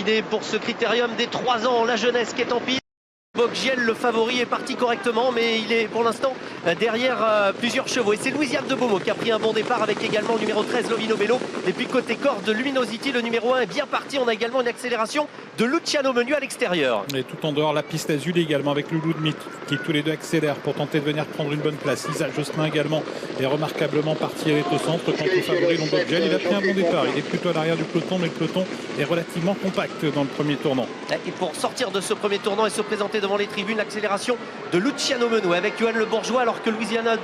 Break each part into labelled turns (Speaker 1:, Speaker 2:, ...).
Speaker 1: terminé pour ce critérium des 3 ans. La jeunesse qui est en piste. Boggiel, le favori, est parti correctement, mais il est pour l'instant derrière plusieurs chevaux. Et c'est Louisiane de Beaumont qui a pris un bon départ avec également le numéro 13, Lovino Bello. Et puis côté corde, Luminosity, le numéro 1 est bien parti. On a également une accélération de Luciano Menu à l'extérieur.
Speaker 2: Et tout en dehors, la piste Azul également avec Loulou de Mythe qui tous les deux accélèrent pour tenter de venir prendre une bonne place. Lisa Josselin également est remarquablement parti, elle est au centre. Quant au favori, Boggiel, il a pris un bon départ. Il est plutôt à l'arrière du peloton, mais le peloton est relativement compact dans le premier tournant.
Speaker 1: Et pour sortir de ce premier tournant et se présenter devant les tribunes, l'accélération de Luciano Menu avec Johan Le Bourgeois, alors que Louisiane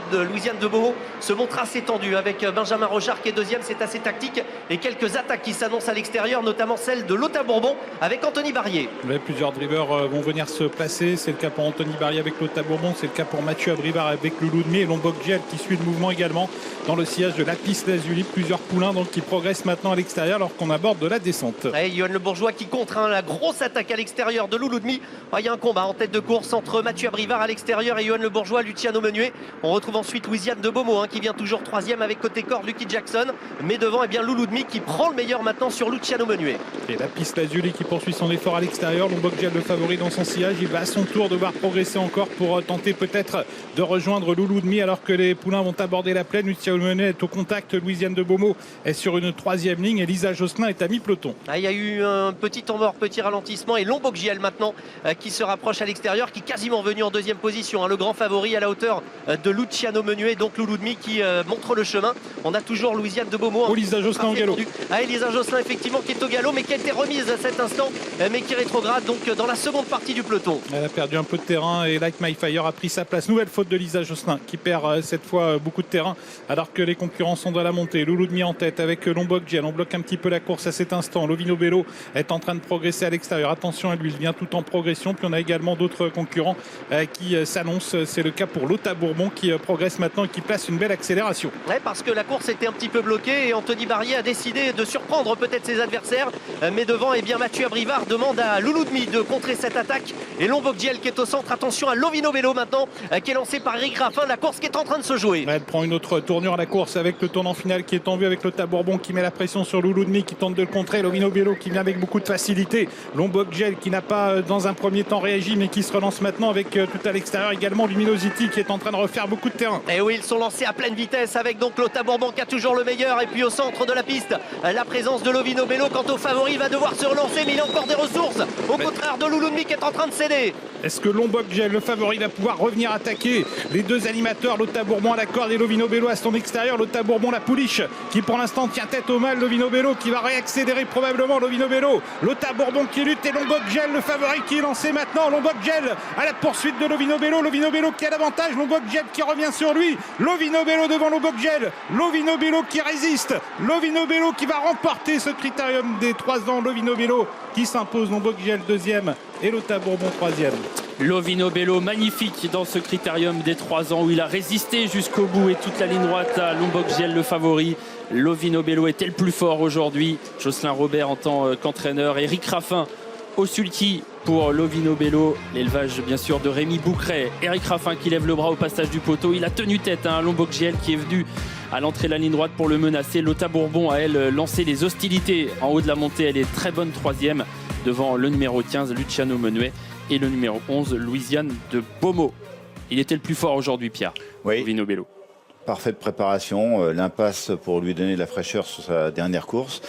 Speaker 1: de Beaumont se montre assez tendue avec Benjamin Rochard qui est deuxième. C'est assez tactique et quelques attaques qui s'annoncent à l'extérieur, notamment celle de Lothar Bourbon avec Anthony Barrier.
Speaker 2: Mais plusieurs drivers vont venir se placer. C'est le cas pour Anthony Barrier avec Lothar Bourbon, c'est le cas pour Mathieu Abrivard avec Loulou de Mythe et Boggiel qui suit le mouvement également dans le sillage de la piste d'Azuli. Plusieurs poulains donc qui progressent maintenant à l'extérieur alors qu'on aborde de la descente.
Speaker 1: Et Johan Le Bourgeois qui contre la grosse attaque à l'extérieur de Loulou de Mythe. Il y a un combat en tête de course entre Mathieu Abrivard à l'extérieur et Johan Le Bourgeois, Luciano Menuet. On retrouve ensuite Louisiane de Beaumont qui vient toujours troisième avec côté corde Lucky Jackson. Mais devant, Loulou de Mythe qui prend le meilleur maintenant sur Luciano Menuet.
Speaker 2: Et la piste Lazuli qui poursuit son effort à l'extérieur. Boggiel, le favori dans son sillage, il va à son tour devoir progresser encore pour tenter peut-être de rejoindre Loulou de Mythe alors que les poulains vont aborder la plaine. Luciano Menuet est au contact, Louisiane de Beaumont est sur une troisième ligne et Lisa Josselin est à mi-peloton.
Speaker 1: Il y a eu un petit temps mort, petit ralentissement et Boggiel maintenant qui se rapproche à l'extérieur, qui est quasiment venu en deuxième position. Le grand favori à la hauteur de Luciano Menuet, donc Loulou de Mythe qui montre le chemin. On a toujours Louisiane de Beaumont.
Speaker 2: Oh, Lisa Josselin au galop.
Speaker 1: Lisa Josselin effectivement qui est au galop mais qui a été remise à cet instant, mais qui rétrograde donc dans la seconde partie du peloton.
Speaker 2: Elle a perdu un peu de terrain et Like My Fire a pris sa place. Nouvelle faute de Lisa Josselin qui perd cette fois beaucoup de terrain alors que les concurrents sont dans la montée. Loulou de Mythe en tête avec Boggiel. On bloque un petit peu la course à cet instant. Lovino Bello est en train de progresser à l'extérieur. Attention à lui, il vient tout en progression. Puis on a également d'autres concurrents qui s'annoncent. C'est le cas pour Lothar Bourbon qui progresse maintenant et qui place une belle accélération.
Speaker 1: Ouais, parce que la course était un petit peu bloquée et Anthony Barrier a décidé de surprendre peut-être ses adversaires. Mais devant, Mathieu Abrivard demande à Loulou de Mythe de contrer cette attaque. Et Boggiel qui est au centre. Attention à Lovino Bello maintenant qui est lancé par Eric Raffin. La course qui est en train de se jouer.
Speaker 2: Elle prend une autre tournure à la course avec le tournant final qui est en vue avec Lothar Bourbon qui met la pression sur Loulou de Mythe qui tente de le contrer. Lovino Bello qui vient avec beaucoup de facilité. Boggiel qui n'a pas dans un premier temps réagi mais qui se relance maintenant avec tout à l'extérieur également Luminosity qui est en train de refaire beaucoup de terrain.
Speaker 1: Et oui, ils sont lancés à pleine vitesse avec donc Lothar Bourbon qui a toujours le meilleur. Et puis au centre de la piste, la présence de Lovino Bello. Quant au favori, il va devoir se relancer mais il a encore des ressources. Au contraire de Loulou de Mythe qui est en train de céder.
Speaker 2: Est-ce que Boggiel, le favori, va pouvoir revenir attaquer les deux animateurs, Lothar Bourbon à la corde et Lovino Bello à son extérieur. Lothar Bourbon, la pouliche, qui pour l'instant tient tête au mal. Lovino Bello qui va réaccélérer probablement. Lovino Bello, Lothar Bourbon qui lutte et Boggiel, le favori qui est lancé maintenant. Boggiel à la poursuite de Lovino Bello. Lovino Bello qui a l'avantage. Boggiel qui revient sur lui. Lovino Bello devant Boggiel. Lovino Bello qui résiste. Lovino Bello qui va remporter ce critérium des 3 ans. Lovino Bello qui s'impose. Boggiel deuxième et Lothar Bourbon troisième.
Speaker 3: Lovino Bello magnifique dans ce critérium des 3 ans où il a résisté jusqu'au bout et toute la ligne droite à Boggiel le favori. Lovino Bello était le plus fort aujourd'hui. Jocelyn Robert en tant qu'entraîneur. Eric Raffin au sulky pour Lovino Bello. L'élevage bien sûr de Rémi Boucret. Eric Raffin qui lève le bras au passage du poteau. Il a tenu tête à Boggiel qui est venu à l'entrée de la ligne droite pour le menacer. Lothar Bourbon a elle lancé les hostilités en haut de la montée. Elle est très bonne troisième devant le numéro 15 Luciano Menuet et le numéro 11 Louisiane de Beaumont. Il était le plus fort aujourd'hui, Pierre.
Speaker 4: Oui.
Speaker 3: Lovino Bello.
Speaker 4: Parfaite préparation, l'impasse pour lui donner de la fraîcheur sur sa dernière course.